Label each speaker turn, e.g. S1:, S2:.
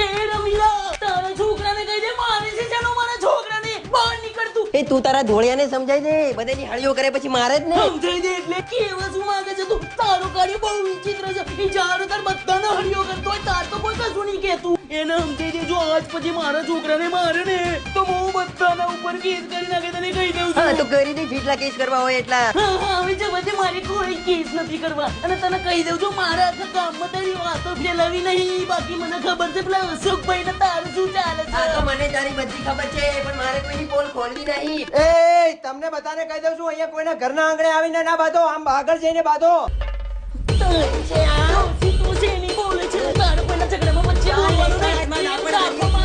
S1: એ રમીલા તારા છોકરાને કહી દે મારે છે ચાલો મારા છોકરાને બહાર નીકળ તું.
S2: એ તું તારા ધોળિયાને સમજાઈ દે, બધાની હળીઓ કરે પછી મારે જ ને.
S1: સમજાઈ દે એટલે કેવા શું માંગે છે તું? તારો કાર્ય બહુ વિચિત્ર છે. એ જારો તાર બધાને હળીઓ કરતો હોય તાર તો કોઈ કશું નહીં કહેતું. એને સમજાઈ દે જો આજ પછી મારા છોકરાને મારે ને તો હું બધાના ઉપર કેસ કરી નાખે તને કહી દઉં છું.
S2: હા તો કરી દે, જેટલા કેસ કરવા હોય એટલા.
S1: હા હા હવે જવા દે મારે કોઈ કેસ નથી કરવા અને તને કહી દઉં છું મારા આખા ગામમાં તારી વાતો ફેલાવી નહીં. બાકી મને ખબર છે પેલા અશોકભાઈ ને તારું શું ચાલે
S2: આ તો
S1: છે.
S2: મને તારી બધી ખબર છે પણ મારે કોઈની પોલ ખોલવી નહીં.
S3: એ તમને બધાને કહી દઉં છું અહીંયા કોઈના ઘરના આંગણે આવીને ના બાંધો, આમ આગળ જઈને બાંધો.
S1: તારી છે આ તું છે નહીં બોલે છે તારા પહેલા ઝઘડામાં વચ્ચે બોલવાનું નહીં.